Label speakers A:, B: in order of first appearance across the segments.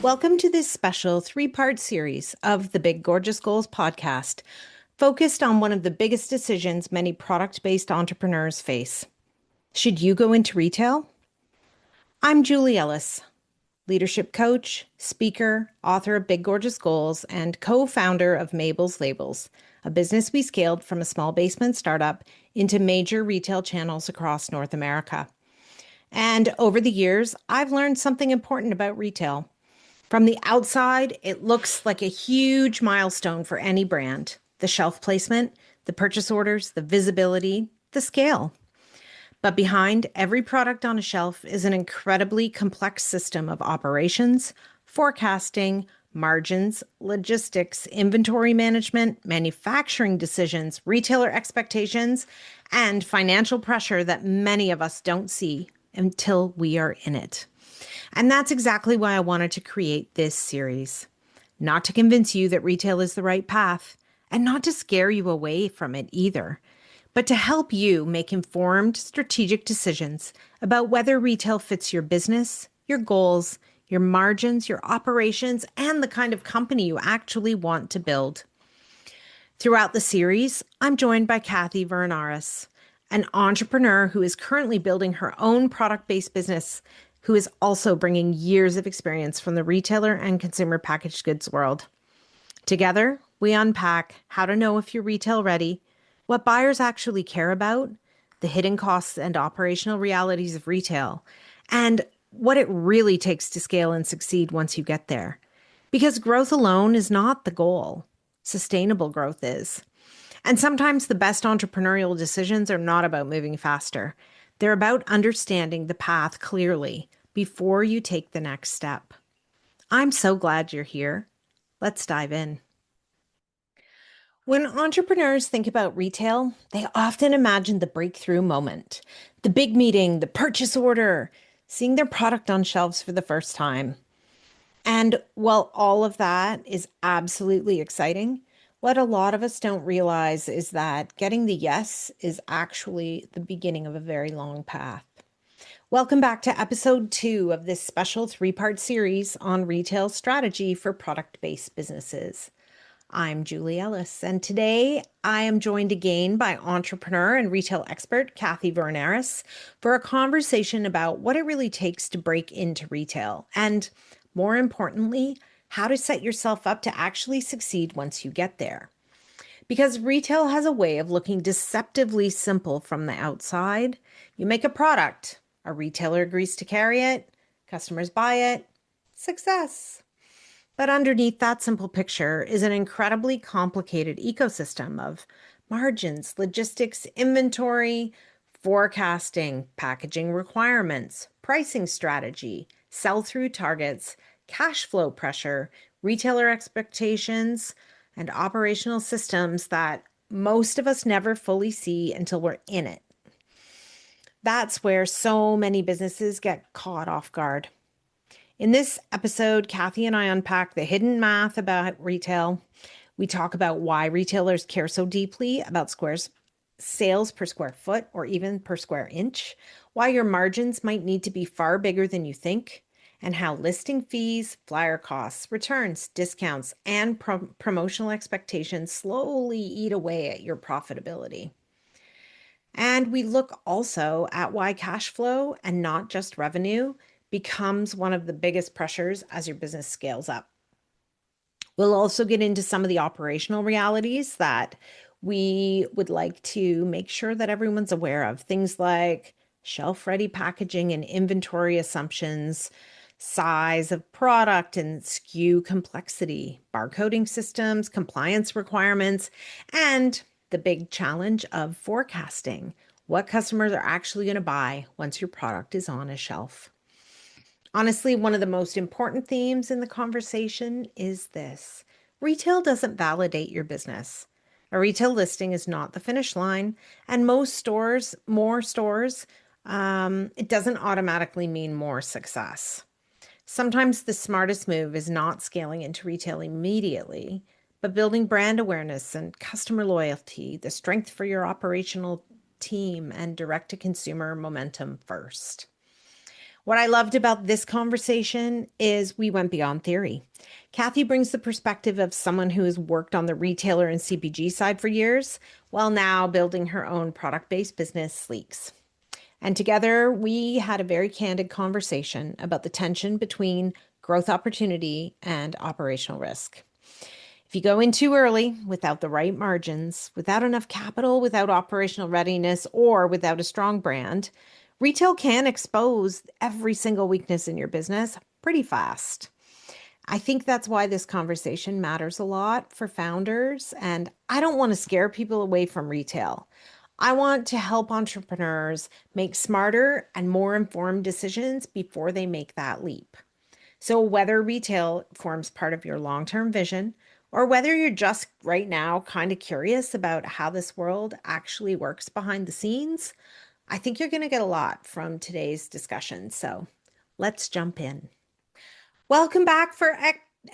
A: Welcome to this special three-part series of the Big Gorgeous Goals podcast, focused on one of the biggest decisions many product-based entrepreneurs face. Should you go into retail? I'm Julie Ellis, leadership coach, speaker, author of Big Gorgeous Goals, and co-founder of Mabel's Labels, a business we scaled from a small basement startup into major retail channels across North America. And over the years, I've learned something important about retail. From the outside, it looks like a huge milestone for any brand. The shelf placement, the purchase orders, the visibility, the scale. But behind every product on a shelf is an incredibly complex system of operations, forecasting, margins, logistics, inventory management, manufacturing decisions, retailer expectations, and financial pressure that many of us don't see until we are in it. And that's exactly why I wanted to create this series. Not to convince you that retail is the right path, and not to scare you away from it either, but to help you make informed, strategic decisions about whether retail fits your business, your goals, your margins, your operations, and the kind of company you actually want to build. Throughout the series, I'm joined by Vurinaris, an entrepreneur who is currently building her own product-based business, who is also bringing years of experience from the retailer and consumer packaged goods world. Together, we unpack how to know if you're retail ready, what buyers actually care about, the hidden costs and operational realities of retail, and what it really takes to scale and succeed once you get there. Because growth alone is not the goal. Sustainable growth is. And sometimes the best entrepreneurial decisions are not about moving faster. They're about understanding the path clearly before you take the next step. I'm so glad you're here. Let's dive in. When entrepreneurs think about retail, they often imagine the breakthrough moment, the big meeting, the purchase order, seeing their product on shelves for the first time. And while all of that is absolutely exciting, what a lot of us don't realize is that getting the yes is actually the beginning of a very long path. Welcome back to episode 2 of this special three-part series on retail strategy for product-based businesses. I'm Julie Ellis, and today I am joined again by entrepreneur and retail expert Vurinaris for a conversation about what it really takes to break into retail and, more importantly, how to set yourself up to actually succeed once you get there. Because retail has a way of looking deceptively simple from the outside. You make a product, a retailer agrees to carry it, customers buy it, success. But underneath that simple picture is an incredibly complicated ecosystem of margins, logistics, inventory, forecasting, packaging requirements, pricing strategy, sell-through targets, cash flow pressure, retailer expectations, and operational systems that most of us never fully see until we're in it. That's where so many businesses get caught off guard. In this episode, Kathy and I unpack the hidden math about retail. We talk about why retailers care so deeply about sales per square foot or even per square inch, why your margins might need to be far bigger than you think, and how listing fees, flyer costs, returns, discounts, and promotional expectations slowly eat away at your profitability. And we look also at why cash flow and not just revenue becomes one of the biggest pressures as your business scales up. We'll also get into some of the operational realities that we would like to make sure that everyone's aware of. Things like shelf-ready packaging and inventory assumptions, size of product and SKU complexity, barcoding systems, compliance requirements, and the big challenge of forecasting what customers are actually going to buy once your product is on a shelf. Honestly, one of the most important themes in the conversation is this. Retail doesn't validate your business. A retail listing is not the finish line, and more stores, it doesn't automatically mean more success. Sometimes the smartest move is not scaling into retail immediately, but building brand awareness and customer loyalty, the strength for your operational team, and direct-to-consumer momentum first. What I loved about this conversation is we went beyond theory. Kathy brings the perspective of someone who has worked on the retailer and CPG side for years, while now building her own product based business, Sleeks. And together, we had a very candid conversation about the tension between growth opportunity and operational risk. If you go in too early, without the right margins, without enough capital, without operational readiness, or without a strong brand, retail can expose every single weakness in your business pretty fast. I think that's why this conversation matters a lot for founders. And I don't want to scare people away from retail. I want to help entrepreneurs make smarter and more informed decisions before they make that leap. So, whether retail forms part of your long term vision, or whether you're just right now kind of curious about how this world actually works behind the scenes, I think you're going to get a lot from today's discussion. So, let's jump in. Welcome back for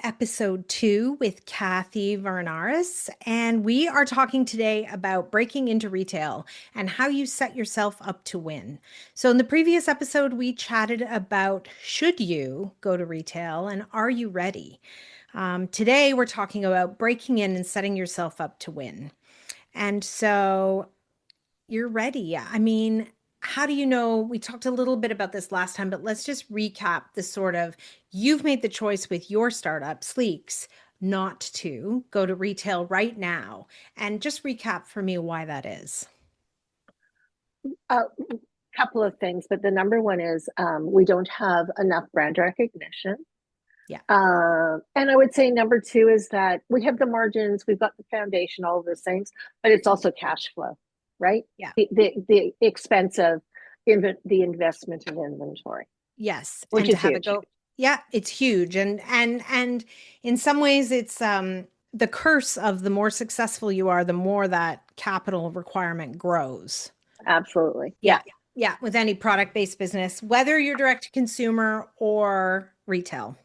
A: episode 2 with Kathy Vurinaris. And we are talking today about breaking into retail and how you set yourself up to win. So, in the previous episode, we chatted about should you go to retail and are you ready? Today, we're talking about breaking in and setting yourself up to win. And so, you're ready. I mean, how do you know? We talked a little bit about this last time, but let's just recap the sort of you've made the choice with your startup, Sleeks, not to go to retail right now. And just recap for me why that is.
B: A couple of things, but the number one is we don't have enough brand recognition.
A: Yeah.
B: And I would say number two is that we have the margins, we've got the foundation, all of those things, but it's also cash flow, right?
A: Yeah.
B: The expense of the investment of inventory.
A: Yes.
B: Which
A: and
B: is
A: to have
B: huge.
A: it go. Yeah, it's huge. And in some ways it's the curse of the more successful you are, the more that capital requirement grows.
B: Absolutely.
A: Yeah. Yeah. With any product based business, whether you're direct to consumer or retail.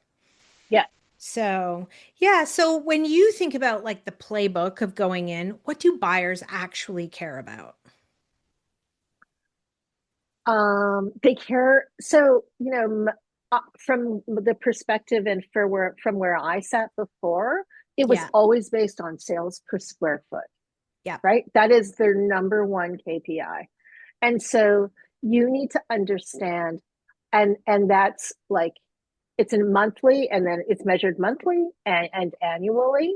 B: Yeah.
A: So, yeah. So when you think about like the playbook of going in, what do buyers actually care about?
B: They care. So, from the perspective and from where I sat before, it was
A: Yeah.
B: always based on sales per square foot,
A: Yeah.
B: right? That is their number one KPI. And so you need to understand, and that's like it's a monthly, and then it's measured monthly and annually,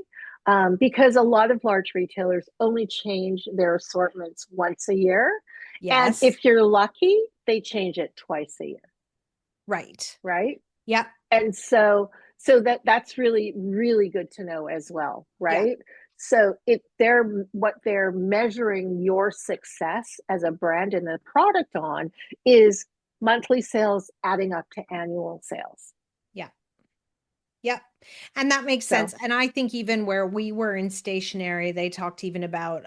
B: because a lot of large retailers only change their assortments once a year, and
A: Yes.
B: if you're lucky, they change it twice a year,
A: Right.
B: right?
A: Yeah.
B: And so that's really really good to know as well,
A: Yeah.
B: right? So if they're what they're measuring your success as a brand and a product on is monthly sales adding up to annual sales.
A: Yeah. Yep. And that makes
B: So
A: sense. And I think even where we were in stationery, they talked even about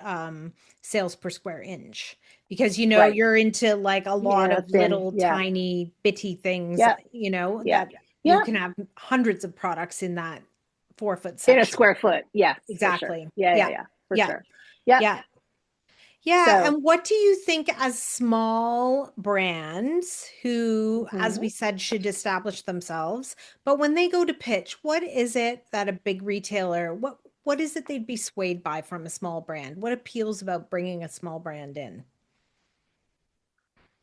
A: sales per square inch because
B: right,
A: you're into like a lot
B: yeah,
A: of
B: thin,
A: little
B: yeah,
A: tiny bitty things,
B: yeah, yeah,
A: that you
B: yeah,
A: can have hundreds of products in that 4 foot
B: in a
A: section.
B: square foot, yes, for sure,
A: Exactly.
B: yeah, yeah,
A: Yeah.
B: yeah, for
A: Yeah.
B: sure, yeah.
A: Yeah. Yeah.
B: So
A: And what do you think as small brands who, as
B: mhm.
A: we said, should establish themselves, but when they go to pitch, what is it that a big retailer, what is it they'd be swayed by from a small brand? What appeals about bringing a small brand in?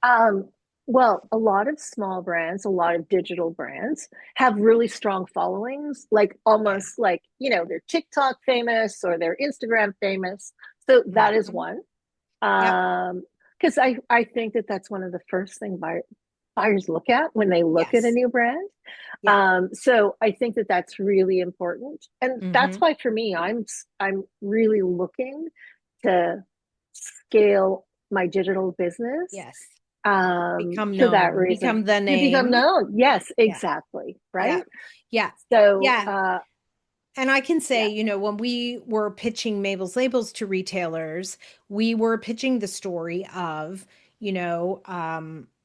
B: Um, well, a lot of small brands, a lot of digital brands have really strong followings, like
A: Yeah.
B: almost like, they're TikTok famous or they're Instagram famous. So that is
A: Mhm.
B: one.
A: Yep.
B: Because I think that that's one of the first thing buyers look at when they look at a
A: Yes.
B: new brand.
A: Yeah.
B: So I think that that's really important. And that's
A: Hmm.
B: why for me, I'm really looking to scale my digital business
A: Yes. Become
B: for that
A: known,
B: reason,
A: become the
B: to become
A: name.
B: known. Yes,
A: Yeah.
B: exactly,
A: Yeah.
B: right?
A: Yeah.
B: So
A: Yeah. And I can say,
B: yeah,
A: when we were pitching Mabel's Labels to retailers, we were pitching the story of,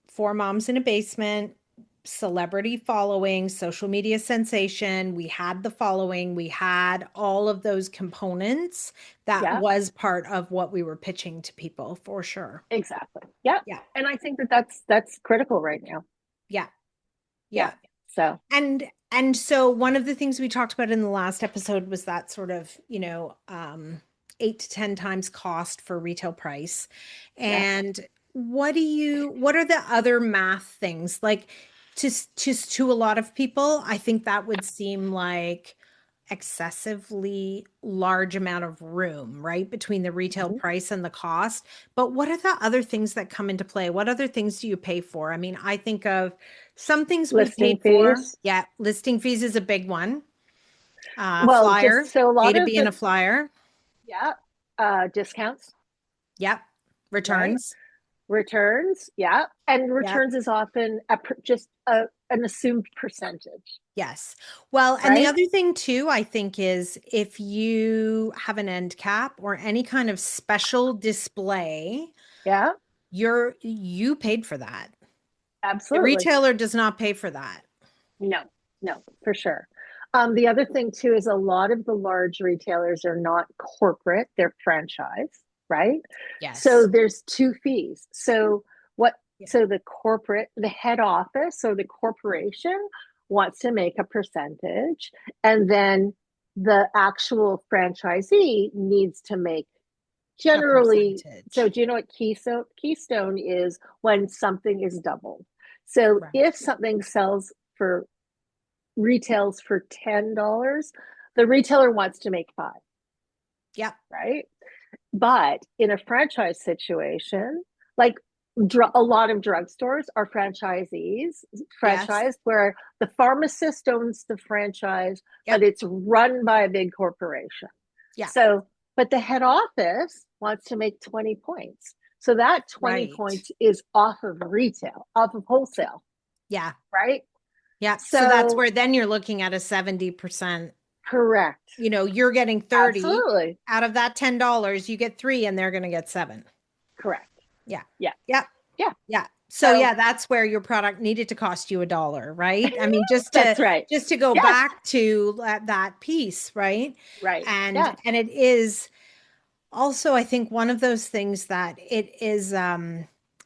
A: four moms in a basement, celebrity following, social media sensation. We had the following, we had all of those components. That
B: yeah,
A: was part of what we were pitching to people for sure.
B: exactly, yeah.
A: Yeah.
B: And I think that that's critical right now.
A: Yeah. Yeah.
B: So
A: And so one of the things we talked about in the last episode was that sort of, 8 to 10 times cost for retail price.
B: yeah,
A: And what are the other math things? Like to a lot of people, I think that would seem like excessively large amount of room, right? Between the retail
B: mhm.
A: price and the cost. But what are the other things that come into play? What other things do you pay for? I mean, I think of some things we
B: Listing
A: paid for.
B: fees.
A: Yeah, listing fees is a big one.
B: Well, just
A: Flyer,
B: so a
A: A
B: lot
A: to
B: of
A: B in
B: the
A: a flyer.
B: yeah, discounts,
A: Yep.
B: right?
A: Returns.
B: Returns, yeah, and
A: Yep.
B: returns is often an assumed percentage,
A: Yes. Well, and the
B: right?
A: other thing too, I think, is if you have an end cap or any kind of special display,
B: Yeah,
A: you paid for that. The
B: absolutely.
A: retailer does not pay for that.
B: No, no, for sure. The other thing too is a lot of the large retailers are not corporate, they're franchise, right? So
A: Yes.
B: there's two fees. What
A: Yeah.
B: so the head office or the corporation wants to make a percentage, and then the actual franchisee needs to make
A: A
B: generally. So
A: percentage.
B: do you know what keystone is? When something is doubled. So
A: Right.
B: if something sells for retails for $10, the retailer wants to make five,
A: Yep.
B: right? But in a franchise situation, like a lot of drugstores are
A: Yes.
B: franchise where the pharmacist owns the franchise, but
A: Yep.
B: it's run by a big corporation.
A: Yeah.
B: So, but the head office wants to make 20 points. So that 20
A: Right.
B: points is off of retail, off of wholesale,
A: Yeah.
B: right?
A: Yeah. So that's
B: So,
A: where then you're looking at a 70%.
B: correct.
A: You're getting 30
B: Absolutely.
A: out of that $10, you get three and they're going to get seven.
B: Correct.
A: Yeah.
B: Yeah.
A: Yeah.
B: Yeah.
A: Yeah. So
B: So
A: yeah, that's where your product needed to cost you $1, right? I mean,
B: that's right.
A: just to go
B: Yes.
A: back to that piece, right?
B: Right.
A: And
B: Yeah.
A: it is also, I think, one of those things that it is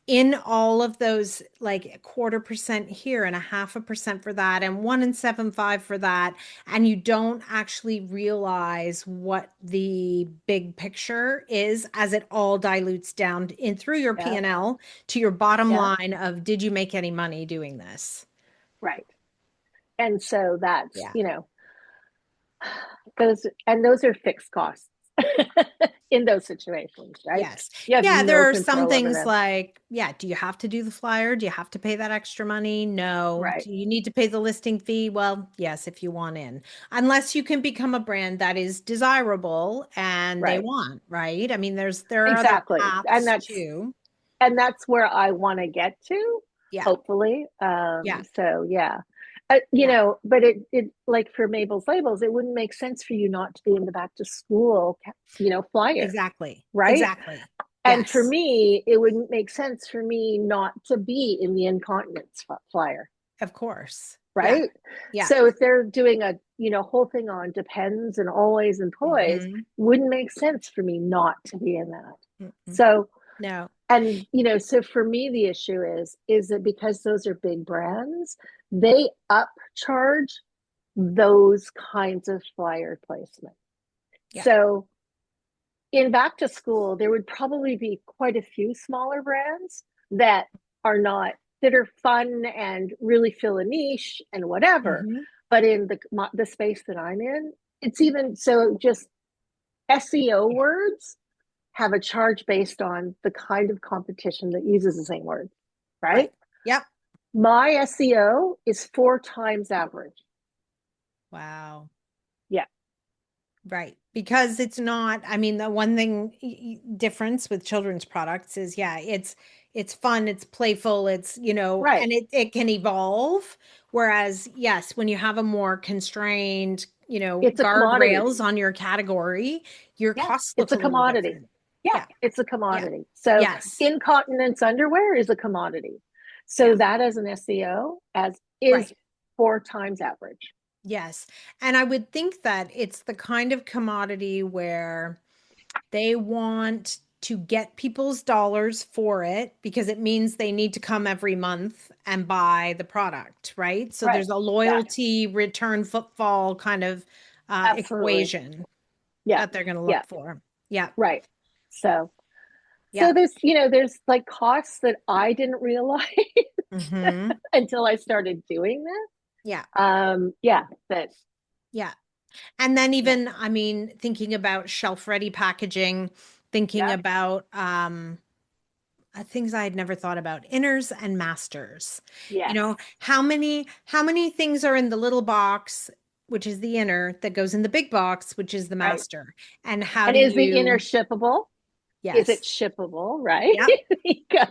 A: in all of those, like a 1/4% here and a 0.5% for that and 1 and 7/5 for that, and you don't actually realize what the big picture is as it all dilutes down in through your
B: Yeah.
A: P&L to your bottom
B: Yeah.
A: line of did you make any money doing this?
B: Right. And so that's,
A: Yeah.
B: those are fixed costs in those situations, right?
A: Yes.
B: You have
A: Yeah,
B: no
A: there are some
B: control over
A: things
B: them.
A: like, yeah, do you have to do the flyer? Do you have to pay that extra money? No.
B: Right.
A: Do you need to pay the listing fee? Well, yes, if you want in. Unless you can become a brand that is desirable and they
B: Right.
A: want, right? I mean, there are other
B: Exactly.
A: paths too.
B: And that's where I want to get to,
A: Yeah.
B: hopefully.
A: Yeah.
B: So yeah.
A: Yeah.
B: But it like for Mabel's Labels, it wouldn't make sense for you not to be in the back to school, flyer,
A: Exactly.
B: right?
A: Exactly.
B: And for
A: Yes.
B: me, it wouldn't make sense for me not to be in the incontinence flyer,
A: Of course. Yeah.
B: right?
A: Yeah.
B: So if they're doing a whole thing on depends and always and toys,
A: Hmm.
B: wouldn't make sense for me not to be in that.
A: Mm-mm.
B: So
A: No.
B: and so for me the issue is that because those are big brands, they upcharge those kinds of flyer placement.
A: Yeah.
B: So in back to school, there would probably be quite a few smaller brands that are not that are fun and really fill a niche and whatever.
A: Hmm.
B: But in the space that I'm in, it's even so just SEO words have a charge based on the kind of competition that uses the same word, right?
A: Right. Yep.
B: My SEO is 4 times average.
A: Wow.
B: Yeah,
A: Right. Because it's not, I mean, the one thing difference with children's products is, yeah, it's fun, it's playful,
B: right.
A: and it can evolve. Whereas, yes, when you have a more constrained,
B: It's a commodity.
A: guardrails on your category, your
B: Yeah,
A: costs
B: it's
A: look
B: a
A: a little
B: commodity.
A: different.
B: Yeah,
A: Yeah.
B: it's a
A: Yeah.
B: commodity. So
A: Yes.
B: incontinence underwear is a commodity. So
A: Yeah.
B: that as an SEO as is
A: Right.
B: 4 times average.
A: Yes. And I would think that it's the kind of commodity where they want to get people's dollars for it because it means they need to come every month and buy the product, right? So
B: Right.
A: there's a
B: Yeah,
A: loyalty, return, footfall kind of
B: absolutely.
A: equation
B: Yeah.
A: that they're going to
B: Yeah.
A: look for. Yeah.
B: Right. So,
A: Yeah.
B: there's, there's like costs that I didn't realize
A: Hmm.
B: until I started doing this.
A: Yeah.
B: Yeah, that,
A: Yeah. And then
B: yeah,
A: even, I mean, thinking about shelf ready packaging, thinking
B: yeah,
A: about things I had never thought about, inners and masters. You
B: yes,
A: know, how many things are in the little box, which is the inner, that goes in the big box, which is the
B: right.
A: master. And how
B: And
A: do
B: is the inner
A: you,
B: shippable? Is it
A: yes.
B: shippable, right?
A: Yep.
B: Because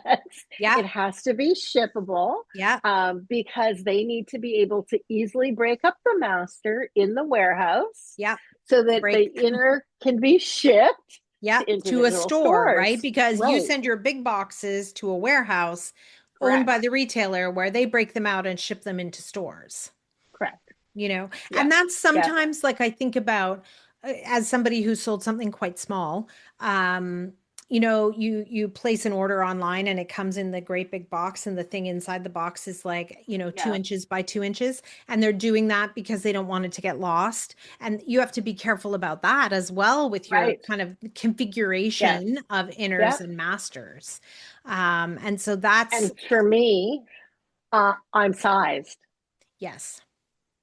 A: Yep.
B: it has to be shippable,
A: Yep.
B: because they need to be able to easily break up the master in the warehouse
A: Yep.
B: so that the
A: Break.
B: inner can be shipped
A: Yep.
B: to
A: To a
B: individual
A: store,
B: stores.
A: right? Because you
B: Right.
A: send your big boxes to a warehouse owned by
B: Correct.
A: the retailer where they break them out and ship them into stores.
B: Correct. Yeah.
A: And that's
B: Yeah.
A: sometimes like I think about as somebody who sold something quite small. um you place an order online and it comes in the great big box, and the thing inside the box is like 2 inches by 2 inches, and they're doing that because they don't want it to get lost. And you have to be careful about that as well with your
B: Right.
A: kind of
B: Yes.
A: configuration of
B: Yeah.
A: inners and masters. And so that's,
B: And for me, I'm sized,
A: yes,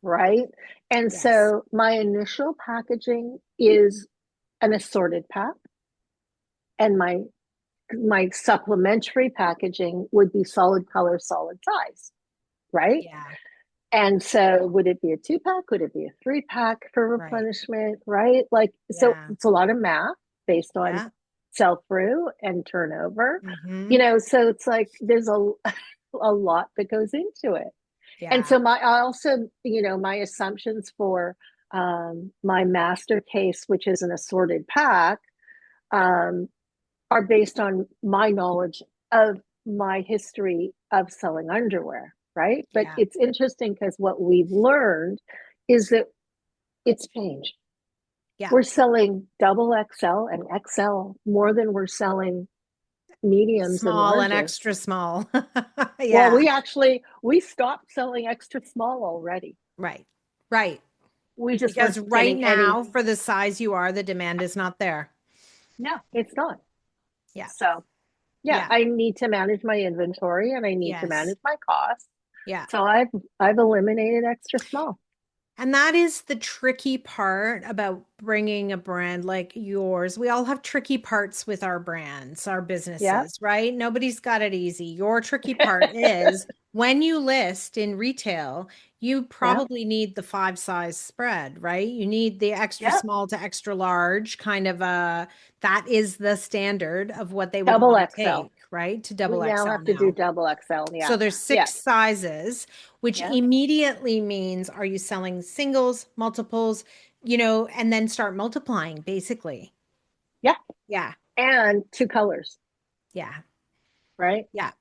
B: right? And
A: yes,
B: so my initial packaging is an assorted pack, and my supplementary packaging would be solid color, solid size, right?
A: yeah,
B: And so would it be a 2 pack? Would it be a 3 pack for
A: right,
B: replenishment, right? Like, so
A: yeah,
B: it's a lot of math based on
A: yeah.
B: sell through and turnover,
A: Hmm.
B: so it's like there's a lot that goes into it. And
A: Yeah.
B: so I also, my assumptions for my master case, which is an assorted pack, um, are based on my knowledge of my history of selling underwear, right? But
A: Yeah.
B: it's interesting because what we've learned is that it's changed.
A: Yeah.
B: We're selling double XL and XL more than we're selling mediums and
A: Small and
B: larges.
A: extra small.
B: Well,
A: Yeah.
B: we stopped selling extra small already.
A: Right. Right.
B: We just
A: Because
B: weren't
A: right
B: getting any.
A: now, for the size you are, the demand is not there.
B: No, it's not.
A: Yeah.
B: So yeah,
A: Yeah.
B: I need to manage my inventory and I need to
A: Yes.
B: manage my costs.
A: Yeah.
B: So I've eliminated extra small.
A: And that is the tricky part about bringing a brand like yours. We all have tricky parts with our brands, our
B: Yeah.
A: businesses, right? Nobody's got it easy. Your tricky part is when you list in retail, you
B: Yeah.
A: probably need the 5 size spread, right? You need the extra
B: Yeah.
A: small to extra large kind of that is the standard of what they would
B: Double
A: want to
B: XL.
A: take, right? To
B: We
A: double
B: now
A: XL
B: have to do
A: now.
B: double XL.
A: So
B: Yeah.
A: there's
B: Yeah.
A: 6 sizes, which
B: Yeah.
A: immediately means are you selling singles, multiples, and then start multiplying basically.
B: Yeah.
A: Yeah.
B: And 2 colors,
A: Yeah.
B: right?
A: Yeah.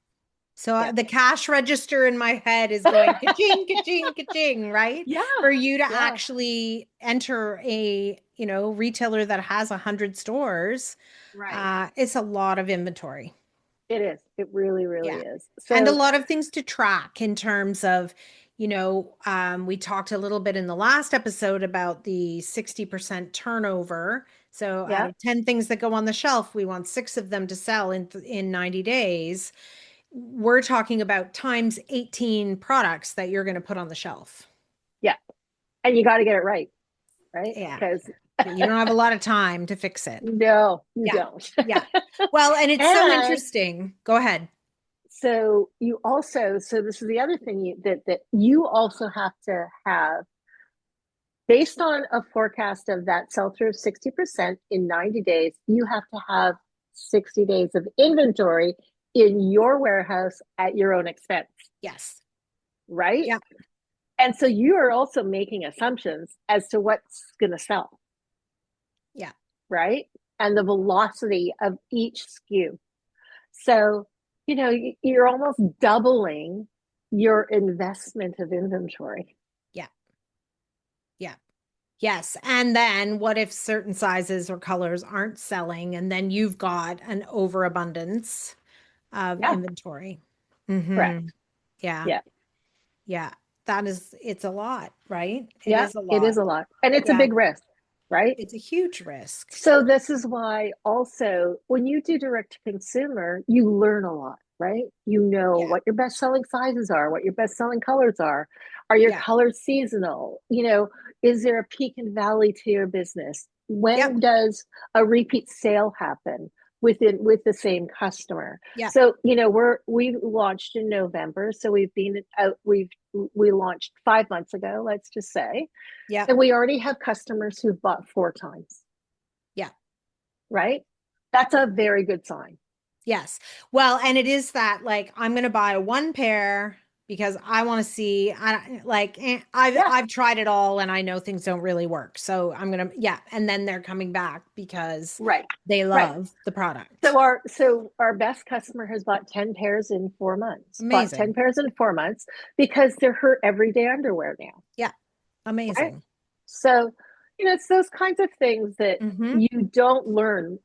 A: So
B: Yeah.
A: the cash register in my head is going ka-ching, ka-ching, ka-ching, right?
B: Yeah.
A: For you to
B: Yeah.
A: actually enter a, retailer that has 100 stores,
B: Right.
A: it's a lot of inventory.
B: It is. It really, really
A: Yeah.
B: is.
A: And a
B: So
A: lot of things to track in terms of, we talked a little bit in the last episode about the 60% turnover. So out
B: yeah.
A: of 10 things that go on the shelf, we want 6 of them to sell in 90 days. We're talking about times 18 products that you're going to put on the shelf.
B: Yeah. And you got to get it right. Right.
A: Yeah.
B: Because
A: You don't have a lot of time to fix it.
B: no, you
A: Yeah.
B: don't.
A: Yeah. Well, and it's so
B: And
A: interesting. Go ahead.
B: so you also, so this is the other thing that you also have to have based on a forecast of that sell through of 60% in 90 days, you have to have 60 days of inventory in your warehouse at your own expense,
A: Yes.
B: right?
A: Yeah.
B: And so you are also making assumptions as to what's going to sell,
A: Yeah.
B: right? And the velocity of each SKU. So, you're almost doubling your investment of inventory.
A: Yeah. Yeah. Yes. And then what if certain sizes or colors aren't selling and then you've got an overabundance of
B: Yeah,
A: inventory? Mm-hmm.
B: correct.
A: Yeah.
B: Yeah.
A: Yeah. It's a lot, right? It
B: Yeah,
A: is a
B: it is
A: lot.
B: a lot. And it's a
A: Yeah.
B: big risk, right?
A: It's a huge risk.
B: So this is why also when you do direct to consumer, you learn a lot, right? You know
A: Yeah.
B: what your best selling sizes are, what your best selling colors are. Are your
A: Yeah.
B: colors seasonal? Is there a peak and valley to your business? When
A: Yep.
B: does a repeat sale happen with the same customer?
A: Yep.
B: So, we launched in November, so we've been out we launched 5 months ago, let's just say,
A: Yep.
B: and we already have customers who've bought 4 times,
A: Yeah.
B: right? That's a very good sign.
A: Yes. Well, and it is that like I'm going to buy one pair because I want to see
B: Yeah,
A: I've tried it all and I know things don't really work. So I'm going to yeah, and then they're coming back because
B: right,
A: they
B: right.
A: love the product.
B: So our best customer has bought 10 pairs in 4 months. Bought 10
A: Amazing.
B: pairs in 4 months because they're her everyday underwear now,
A: Yeah.
B: right?
A: Amazing.
B: So, it's those kinds of things that
A: Mhm.
B: you don't learn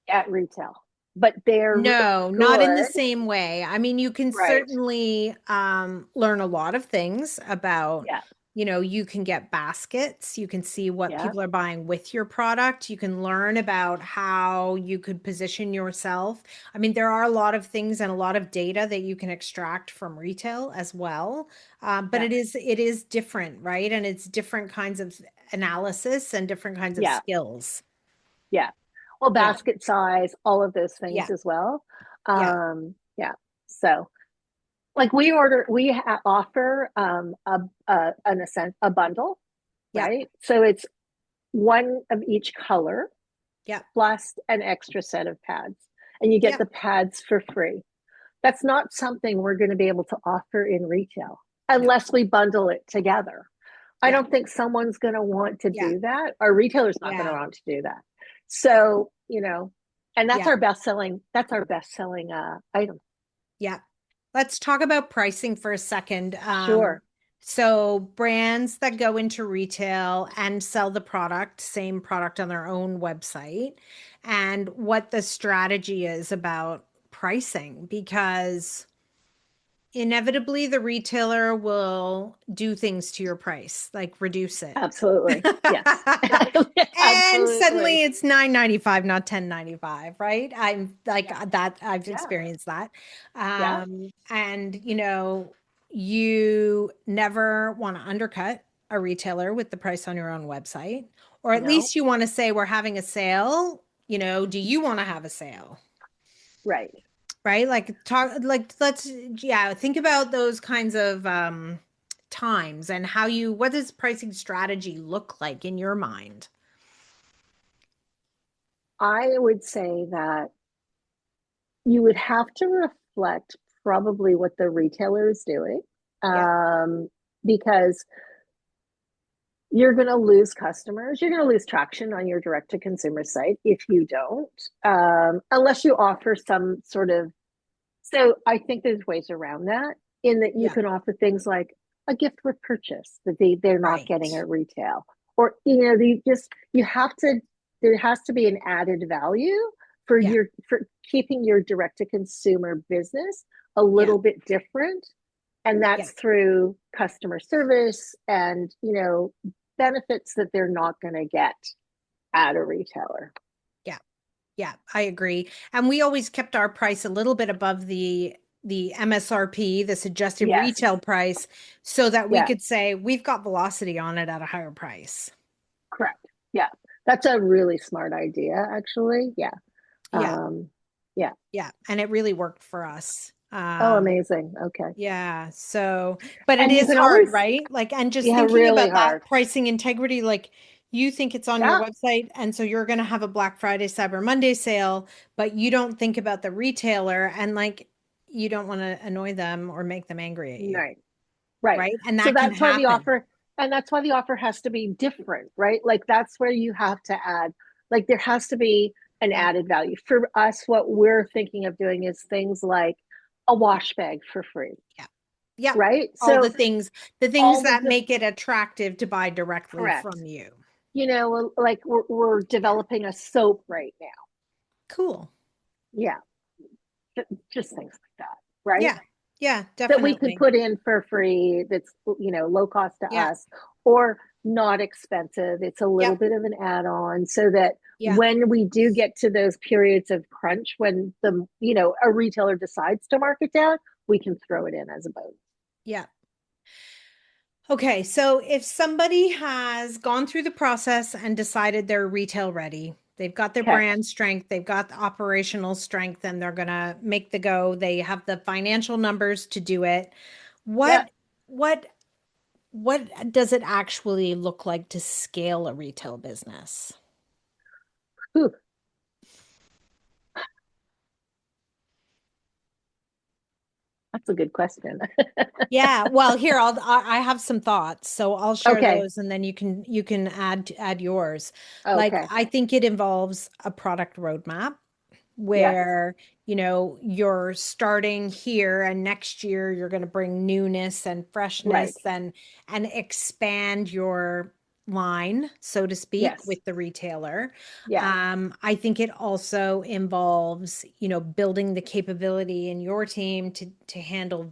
B: at retail, but they're really
A: No, not in the
B: good.
A: same way. I mean, you can
B: Right.
A: certainly learn a lot of things about,
B: Yeah.
A: you can get baskets. You can see what
B: Yeah.
A: people are buying with your product. You can learn about how you could position yourself. I mean, there are a lot of things and a lot of data that you can extract from retail as well. But
B: Yeah.
A: it is different, right? And it's different kinds of analysis and different kinds of
B: Yeah.
A: skills.
B: Yeah. Well,
A: Yeah.
B: basket size, all of those things
A: Yeah.
B: as well.
A: Yeah.
B: Yeah. So, like we offer a bundle,
A: Yeah.
B: right? So it's one of each color
A: Yeah.
B: plus an extra set of pads, and you get
A: Yeah.
B: the pads for free. That's not something we're going to be able to offer in retail
A: No.
B: unless we bundle it together. I
A: Yeah.
B: don't think someone's going to want to
A: Yeah.
B: do that. Our retailer's not going to
A: Yeah.
B: want to do that. So, and that's
A: Yeah.
B: our best selling item.
A: Yeah. Let's talk about pricing for a second.
B: Sure.
A: So brands that go into retail and sell the product, same product on their own website, and what the strategy is about pricing, because inevitably the retailer will do things to your price, like reduce it.
B: Absolutely. Yes.
A: And
B: Absolutely.
A: suddenly it's 9.95, not 10.95, right? I'm like
B: Yeah.
A: that. I've
B: Yeah.
A: experienced that.
B: Yeah.
A: And you never want to undercut a retailer with the price on your own website, or at
B: No.
A: least you want to say we're having a sale. Do you want to have a sale?
B: Right.
A: Right? Like talk like let's yeah, think about those kinds of times and what does pricing strategy look like in your mind?
B: I would say that you would have to reflect probably what the retailer is doing,
A: Yeah.
B: because you're going to lose customers. You're going to lose traction on your direct to consumer site if you don't, unless you offer some sort of. So I think there's ways around that, in that you
A: Yeah.
B: can offer things like a gift with purchase that they're not getting
A: Right.
B: at retail, or you have to. There has to be an added value
A: Yeah.
B: for keeping your direct to consumer business a
A: Yeah.
B: little bit different, and
A: Yeah.
B: that's through customer service and benefits that they're not going to get at a retailer.
A: Yeah. Yeah. I agree. And we always kept our price a little bit above the MSRP, the suggested
B: Yes.
A: retail price, so that we
B: Yeah.
A: could say we've got velocity on it at a higher price.
B: Correct. Yeah. That's a really smart idea, actually. Yeah.
A: Yeah.
B: Um, yeah.
A: Yeah. And it really worked for us.
B: Oh, amazing. Okay.
A: Yeah. So, but it
B: And you
A: is
B: can
A: hard,
B: always,
A: right? Like, and just
B: yeah,
A: thinking
B: really
A: about that
B: hard.
A: pricing integrity, like you think it's on your
B: Yeah.
A: website, and so you're going to have a Black Friday, Cyber Monday sale, but you don't think about the retailer and like you don't want to annoy them or make them angry at you,
B: Right. Right.
A: right? And
B: So
A: that can happen.
B: that's why the offer has to be different, right? Like that's where you have to add, like there has to be an
A: Yeah.
B: added value. For us, what we're thinking of doing is things like a wash bag for free,
A: Yeah. Yeah.
B: right?
A: All
B: So
A: the things
B: all
A: that
B: the
A: make it attractive to buy directly
B: correct.
A: from you.
B: like we're developing a soap right now.
A: Cool.
B: Yeah, just things like that, right?
A: Yeah. Yeah,
B: That we can
A: definitely.
B: put in for free, that's low cost to
A: Yeah.
B: us, or not expensive. It's a little
A: Yep.
B: bit of an add-on, so that
A: Yeah.
B: when we do get to those periods of crunch, when a retailer decides to mark it down, we can throw it in as a bonus.
A: Yeah. Okay, so if somebody has gone through the process and decided they're retail ready, they've got their
B: Okay.
A: brand strength, they've got the operational strength, and they're gonna make the go, they have the financial numbers to do it.
B: Yeah.
A: What what does it actually look like to scale a retail business?
B: Ooh, that's a good question.
A: Yeah, well, here I have some thoughts, so I'll share
B: Okay.
A: those and then you can add yours. Like
B: Okay.
A: I think it involves a product roadmap
B: Yes.
A: where, you're starting here and next year you're going to bring newness and
B: Right.
A: freshness and expand your line, so to speak,
B: Yes.
A: with the retailer.
B: Yeah.
A: I think it also involves, building the capability in your team to handle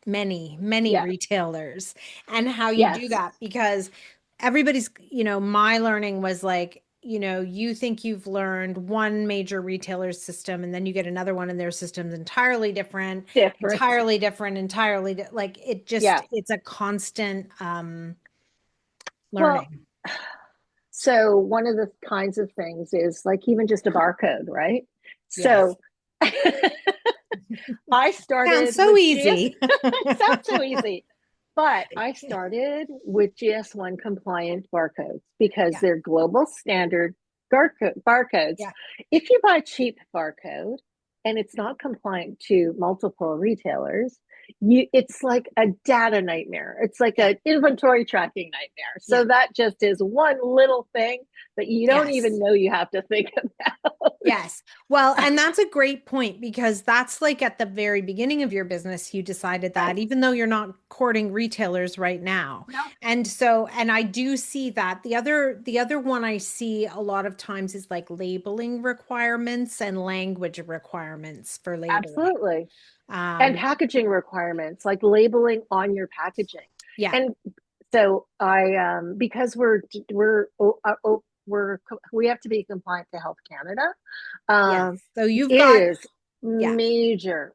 A: many
B: Yeah.
A: retailers and how you do
B: Yes.
A: that because everybody's, my learning was like, you think you've learned one major retailer's system and then you get another one and their system's
B: Different.
A: entirely different, like it just,
B: Yeah.
A: it's a constant
B: Well,
A: learning.
B: so one of the kinds of things is like even just a barcode, right?
A: Yes.
B: So I
A: Sounds
B: started
A: so
B: with GS.
A: easy.
B: It sounds so easy, but I started with GS1 compliant barcodes because
A: Yeah.
B: they're global standard barcodes.
A: Yeah.
B: If you buy a cheap barcode and it's not compliant to multiple retailers, it's like a data nightmare. It's like
A: Yeah.
B: an inventory tracking nightmare.
A: Yeah.
B: So that just is one little thing that you don't even
A: Yes.
B: know you have to think about.
A: Yes. Well, and that's a great point because that's like at the very beginning of your business, you decided that
B: Right.
A: even though you're not courting retailers right now.
B: No.
A: And so, and I do see that. The other one I see a lot of times is like labeling requirements and language requirements for labeling.
B: Absolutely. And
A: Um,
B: packaging requirements, like labeling on your packaging.
A: yeah.
B: And so because we have to be compliant to Health Canada.
A: Yes. So you've
B: It
A: got,
B: is
A: yeah.
B: major.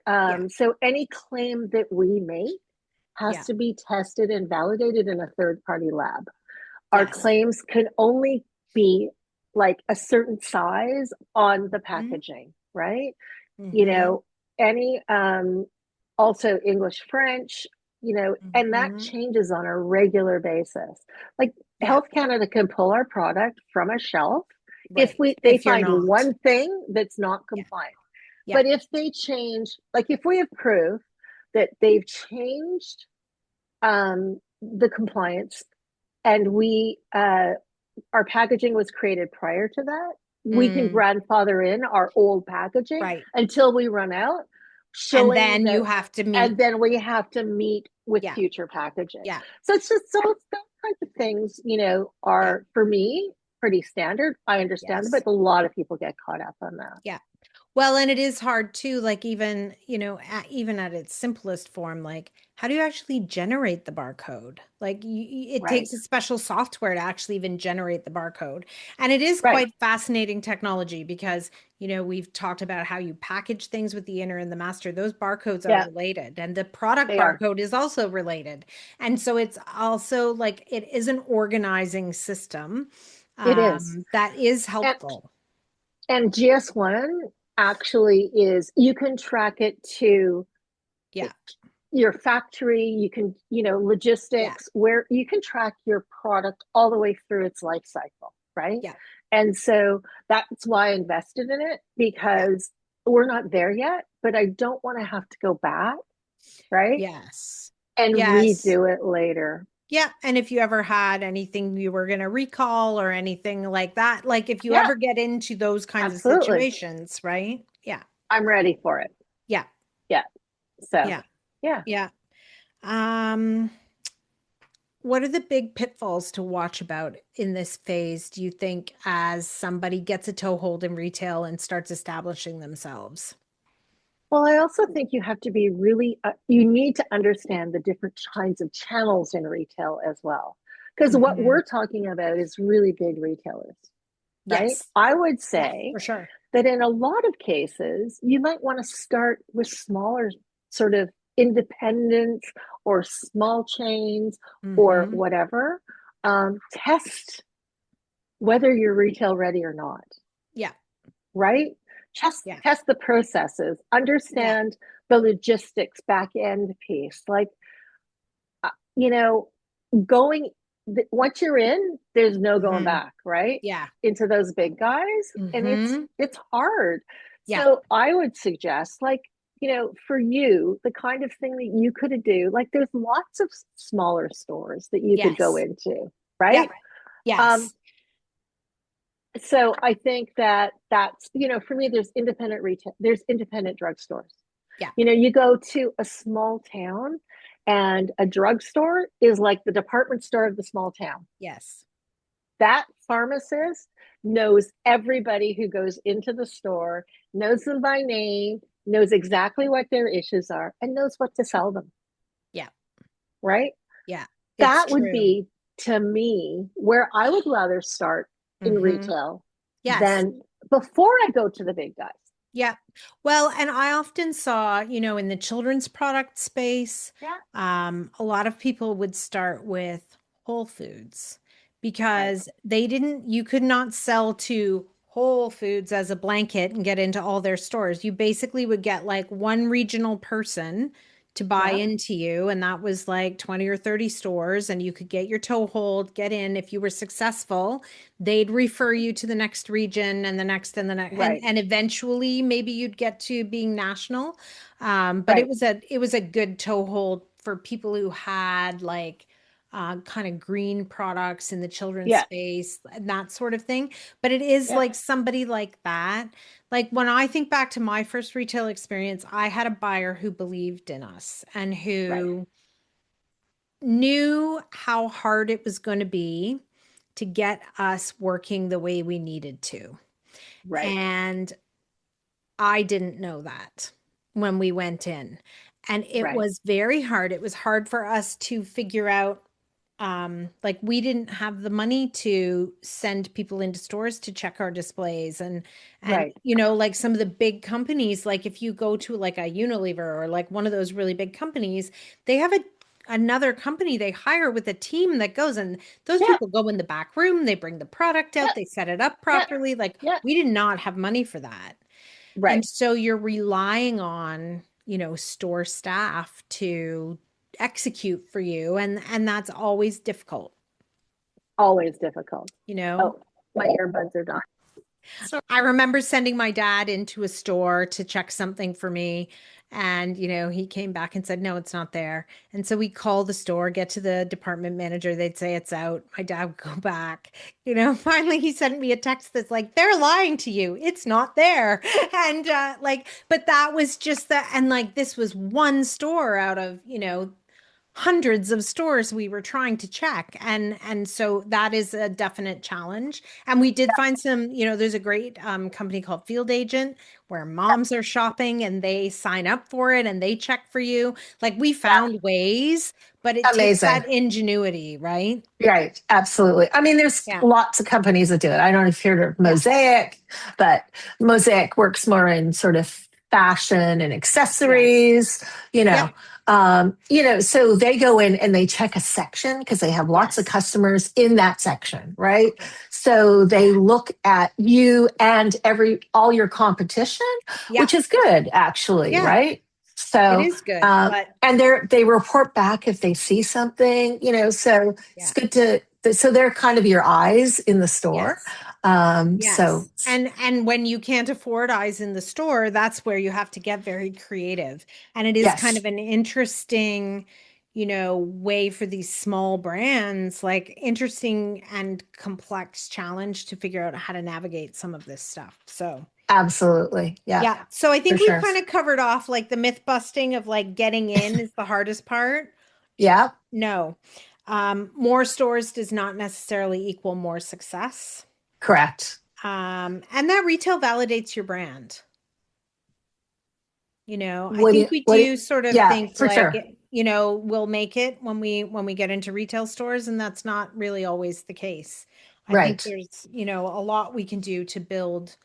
A: Yeah.
B: So any claim that we make has
A: Yeah.
B: to be tested and validated in a third party lab. Our
A: Yes.
B: claims can only be like a certain size on the
A: Mm-hmm.
B: packaging, right? you
A: Mm-hmm.
B: know, any also English, French, and that
A: Mm-hmm.
B: changes on a regular basis. Like
A: Yeah.
B: Health Canada can pull our product from a shelf if
A: Right.
B: they
A: If you're
B: find
A: not.
B: one thing that's not
A: Yeah.
B: compliant.
A: Yeah.
B: But if they change, like if we have proof that they've changed the compliance and we our packaging was created prior to that, we can
A: Mm,
B: grandfather in our old packaging
A: right.
B: until we run out,
A: And
B: showing
A: then you
B: that,
A: have to
B: and
A: meet.
B: then we have to meet with
A: Yeah.
B: future packaging.
A: Yeah.
B: So it's just those kinds of things,
A: Yeah.
B: are for me pretty standard. I understand,
A: Yes.
B: but a lot of people get caught up on that.
A: Yeah. Well, and it is hard too, like even, even at its simplest form, like how do you actually generate the barcode? Like it
B: Right.
A: takes a special software to actually even generate the barcode. And it is
B: Right.
A: quite fascinating technology because, we've talked about how you package things with the inner and the master. Those barcodes are
B: Yeah,
A: related and the product
B: they are.
A: barcode is also related. And so it's also like it is an organizing system
B: It is.
A: that is
B: And
A: helpful.
B: GS1 actually is, you can track it to
A: Yeah.
B: your factory, you can,
A: Yeah.
B: logistics, where you can track your product all the way through its life cycle, right?
A: Yeah.
B: And so that's why I invested in it,
A: Yeah.
B: because we're not there yet, but I don't want to have to go back, right?
A: Yes.
B: And
A: Yes.
B: redo it later.
A: Yeah. And if you ever had anything you were going to recall or anything like that, like if you
B: Yeah,
A: ever get into those kinds of
B: absolutely.
A: situations, right? Yeah.
B: I'm ready for it.
A: Yeah.
B: Yeah. So,
A: Yeah.
B: yeah.
A: Yeah. Um, what are the big pitfalls to watch about in this phase, do you think, as somebody gets a toehold in retail and starts establishing themselves?
B: Well, I also think you have to be really, you need to understand the different kinds of channels in retail as well. Because what
A: Hmm.
B: we're talking about is really big retailers, right?
A: Yes.
B: I would
A: Yeah,
B: say
A: for sure.
B: that in a lot of cases, you might want to start with smaller, sort of independent or small chains or
A: Hmm.
B: whatever. Test whether you're retail ready or not,
A: Yeah.
B: right? Just
A: Yeah.
B: test the processes,
A: Yeah.
B: understand the logistics back end piece. Like, you know, going, once you're in, there's no going
A: Hmm.
B: back, right?
A: Yeah.
B: Into those big guys. And
A: Hmm.
B: it's hard.
A: Yeah.
B: So I would suggest, like, for you, the kind of thing that you could do, like there's lots of smaller stores that you could go
A: Yes.
B: into,
A: Yep.
B: right? Um,
A: Yes.
B: so I think that's, for me, there's independent retail, there's independent drugstores.
A: Yeah.
B: You go to a small town and a drugstore is like the department store of the small town.
A: Yes.
B: That pharmacist knows everybody who goes into the store, knows them by name, knows exactly what their issues are, and knows what to sell them,
A: Yeah.
B: right?
A: Yeah. It's
B: That would
A: true.
B: be, to me, where I would rather start in
A: Hmm.
B: retail
A: Yes.
B: than before I go to the big guys.
A: Yeah. Well, and I often saw, in the children's product space,
B: Yeah.
A: a lot of people would start with Whole Foods
B: Right.
A: because you could not sell to Whole Foods as a blanket and get into all their stores. You basically would get like one regional person to buy
B: Yeah.
A: into you, and that was like 20 or 30 stores, and you could get your toehold, get in. If you were successful, they'd refer you to the next region and the next and the next, and
B: Right.
A: eventually maybe you'd get to being national. But it
B: Right.
A: was a good toehold for people who had like kind of green products in the children's
B: Yeah.
A: space and that sort of thing. But it is
B: Yeah.
A: like somebody like that. Like when I think back to my first retail experience, I had a buyer who believed in us and
B: Right.
A: who knew how hard it was going to be to get us working the way we needed to.
B: Right.
A: And I didn't know that when we went in. And it
B: Right.
A: was very hard. It was hard for us to figure out, like we didn't have the money to send people into stores to check our displays and
B: Right.
A: like some of the big companies, like if you go to like a Unilever or like one of those really big companies, they have another company they hire with a team that goes, and those
B: Yeah.
A: people go in the back room, they bring the product
B: Yeah.
A: out, they set it up
B: Yeah.
A: properly. Like
B: Yeah.
A: we did not have money for that.
B: Right.
A: And so you're relying on, store staff to execute for you, and that's always difficult,
B: Always difficult.
A: you know.
B: Oh, my earbuds are gone. So
A: I remember sending my dad into a store to check something for me. And, he came back and said, no, it's not there. And so we call the store, get to the department manager. They'd say it's out. My dad would go back. Finally he sent me a text that's like, they're lying to you. It's not there. And but that was just that. And like, this was one store out of, hundreds of stores we were trying to check, and so that is a definite challenge. And we did find some, there's a great company called Field Agent where moms are shopping and they sign up for it and they check for you. Like we
B: yeah,
A: found ways, but it takes
B: amazing.
A: that ingenuity, right?
B: Right, absolutely. I mean, there's
A: Yeah.
B: lots of companies that do it. I don't know if you've heard of
A: Yeah.
B: Mosaic, but Mosaic works more in sort of fashion and
A: Yes.
B: accessories, you
A: Yep.
B: know. So they go in and they check a section because they have lots of
A: Yes.
B: customers in that section, right? So they
A: Yeah.
B: look at you and all your competition,
A: Yeah.
B: which is good actually,
A: Yeah.
B: right?
A: It
B: So
A: is good, but
B: and they report back if they see something, so it's
A: yeah.
B: good so they're kind of your eyes in the store.
A: Yes.
B: So
A: Yes. And when you can't afford eyes in the store, that's where you have to get very creative. And it is kind
B: yes,
A: of an interesting, way for these small brands, like interesting and complex challenge to figure out how to navigate some of this stuff. So,
B: absolutely. Yeah,
A: yeah. So I
B: for
A: think we've
B: sure.
A: kind of covered off like the myth busting of like getting in is the hardest part.
B: Yeah.
A: No. More stores does not necessarily equal more success.
B: Correct.
A: And that retail validates your brand. I think we
B: What do
A: do sort of
B: yeah,
A: think
B: for
A: like,
B: sure.
A: we'll make it when we get into retail stores, and that's not really always the case. I think
B: Right.
A: there's, a lot we can do to build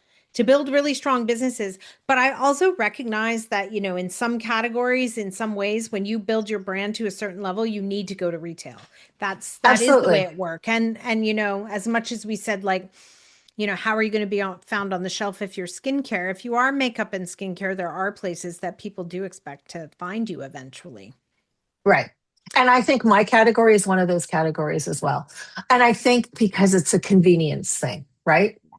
A: really strong businesses. But I also recognize that, in some categories, in some ways, when you build your brand to a certain level, you need to go to retail. That is the way
B: Absolutely.
A: it works. And as much as we said, like, how are you going to be found on the shelf if you're skincare? If you are makeup and skincare, there are places that people do expect to find you eventually.
B: Right. And I think my category is one of those categories as well. And I think because it's a convenience thing, right? I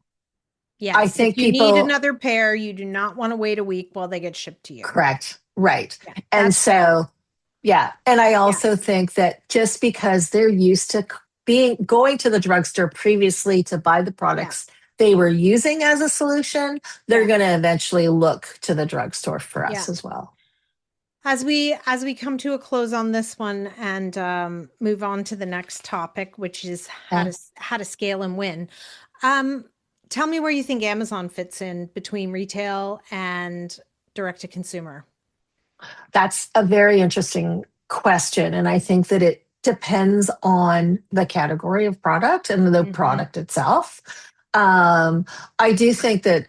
A: Yes, if
B: think
A: you need
B: people,
A: another pair, you do not want to wait a week while they get shipped to you.
B: correct. Right.
A: Yeah,
B: And
A: that's fair.
B: so, yeah. And I
A: Yeah,
B: also think that just because they're used to going to the drugstore previously to buy the
A: yeah,
B: products they were using as a solution, they're
A: yeah,
B: going to eventually look to the drugstore for
A: yeah.
B: us as well.
A: As we come to a close on this one and move on to the next topic, which is how
B: Yeah.
A: to scale and win. Um, Tell me where you think Amazon fits in between retail and direct to consumer.
B: That's a very interesting question. And I think that it depends on the category of product and the
A: Hmm.
B: product itself. Um, I do think that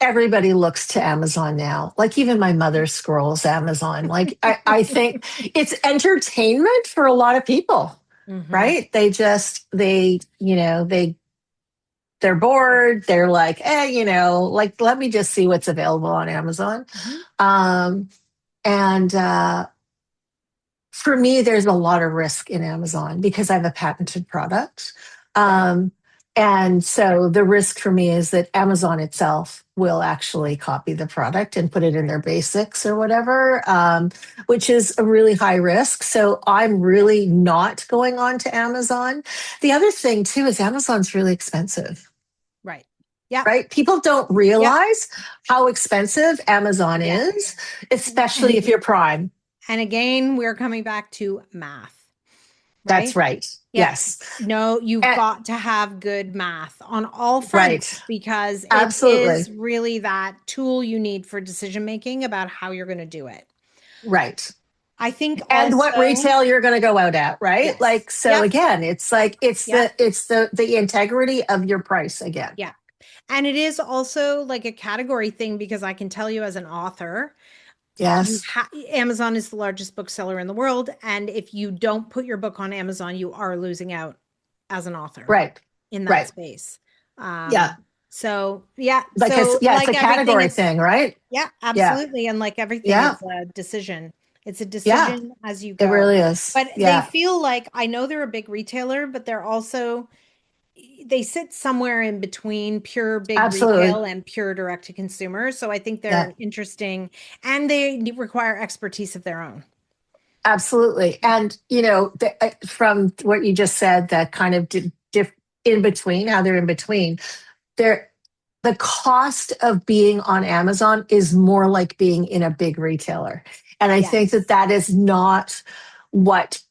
B: everybody looks to Amazon now. Like even my mother scrolls Amazon. Like I think it's entertainment for a lot of people,
A: Hmm.
B: right? They're bored. They're like, like let me just see what's available on Amazon.
A: Hmm.
B: Um, and For me, there's a lot of risk in Amazon because I have a patented product.
A: Right.
B: Um, and so the risk for me is that Amazon itself will actually copy the product and put it in
A: Right.
B: their basics or whatever, which is a really high risk. So I'm
A: Yeah.
B: really not going on to Amazon. The other thing, too, is Amazon's really expensive,
A: Right. Yeah.
B: right? People don't
A: Yeah.
B: realize how expensive Amazon
A: Yeah.
B: is,
A: And,
B: especially if
A: and
B: you're Prime.
A: and again, we're coming back to math,
B: That's
A: right?
B: right.
A: Yeah.
B: Yes.
A: No, you've
B: And,
A: got to have good math on all fronts
B: right.
A: because it
B: Absolutely.
A: is really that tool you need for decision making about how you're going to do it.
B: Right.
A: I think
B: And what
A: also,
B: retail you're going to go out at, right?
A: yes.
B: Like so
A: Yep.
B: again, it's like
A: Yep.
B: the integrity of your price again.
A: Yeah. And it is also like a category thing because I can tell you as an author,
B: Yes.
A: Amazon is the largest bookseller in the world, and if you don't put your book on Amazon, you are losing out as an author
B: Right.
A: in that
B: Right.
A: space.
B: Yeah.
A: So yeah,
B: Like it's
A: so
B: yeah, it's
A: like
B: a
A: everything,
B: category
A: it's
B: thing, right?
A: yeah,
B: Yeah.
A: absolutely, and like everything,
B: Yeah.
A: it's a decision. It's a
B: Yeah.
A: decision as you
B: It
A: go.
B: really is.
A: But they
B: Yeah.
A: feel like I know they're a big retailer, but they sit somewhere in between pure big
B: Absolutely.
A: retail and pure direct to consumer. So I think they're
B: Yeah.
A: an interesting, and they require expertise of their own.
B: Absolutely. And from what you just said, that kind of in between, how they're in between, they're the cost of being on Amazon is more like being in a big retailer. And I think that
A: Yes.
B: that is not what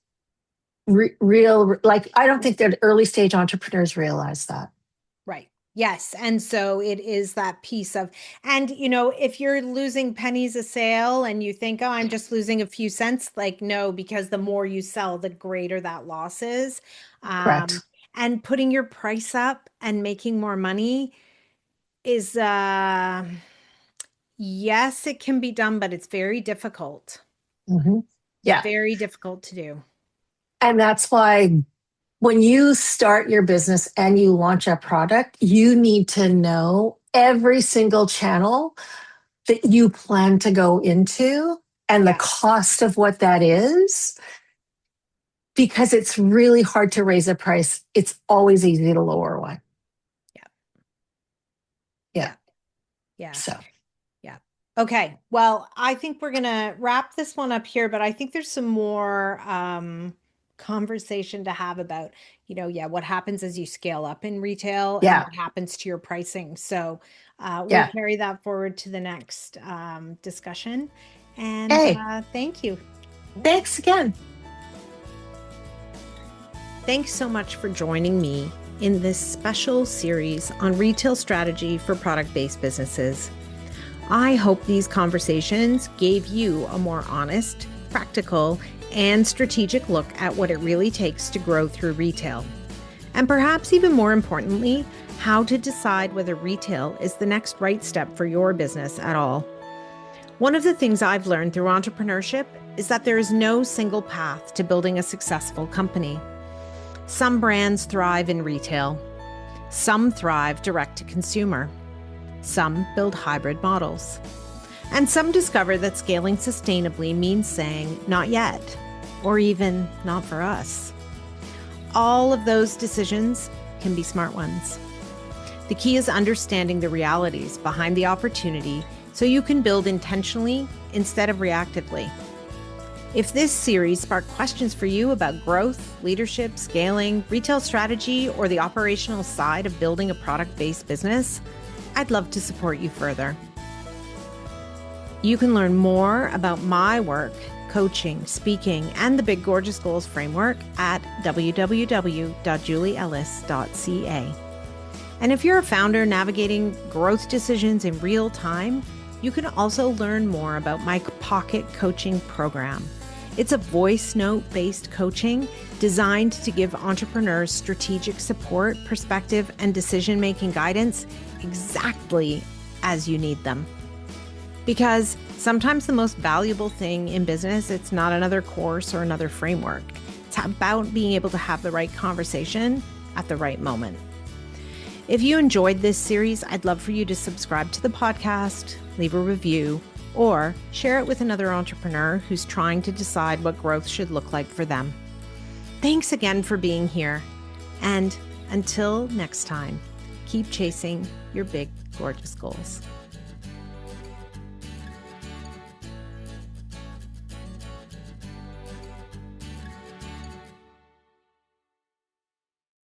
B: real, like, I don't think that early stage entrepreneurs realize that.
A: Right. Yes. And so it is that piece of, and if you're losing pennies a sale and you think, oh, I'm just losing a few cents, like, no, because the more you sell, the greater that loss is. Um,
B: Correct.
A: and putting your price up and making more money is, yes, it can be done, but it's very difficult.
B: Hmm.
A: It's
B: Yeah.
A: very difficult to do.
B: And that's why when you start your business and you launch a product, you need to know every single channel that you plan to go into and the
A: Yeah.
B: cost of what that is, because it's really hard to raise a price. It's always easy to lower one.
A: Yeah.
B: Yeah.
A: Yeah. Yeah.
B: So,
A: Yeah. Okay. Well, I think we're gonna wrap this one up here, but I think there's some more conversation to have about, yeah, what happens as you scale up in retail and
B: yeah.
A: what happens to your pricing. So we'll
B: Yeah.
A: carry that forward to the next discussion. And
B: Hey,
A: thank you.
B: thanks again.
A: Thanks so much for joining me in this special series on retail strategy for product-based businesses. I hope these conversations gave you a more honest, practical, and strategic look at what it really takes to grow through retail. And perhaps even more importantly, how to decide whether retail is the next right step for your business at all. One of the things I've learned through entrepreneurship is that there is no single path to building a successful company. Some brands thrive in retail. Some thrive direct to consumer. Some build hybrid models. And some discover that scaling sustainably means saying, not yet, or even not for us. All of those decisions can be smart ones. The key is understanding the realities behind the opportunity so you can build intentionally instead of reactively. If this series sparked questions for you about growth, leadership, scaling, retail strategy, or the operational side of building a product-based business, I'd love to support you further. You can learn more about my work, coaching, speaking, and the Big Gorgeous Goals framework at www.julieellis.ca. And if you're a founder navigating growth decisions in real time, you can also learn more about my Pocket Coaching program. It's a voice note-based coaching designed to give entrepreneurs strategic support, perspective, and decision-making guidance exactly as you need them. Because sometimes the most valuable thing in business, it's not another course or another framework. It's about being able to have the right conversation at the right moment. If you enjoyed this series, I'd love for you to subscribe to the podcast, leave a review, or share it with another entrepreneur who's trying to decide what growth should look like for them. Thanks again for being here. And until next time, keep chasing your big, gorgeous goals.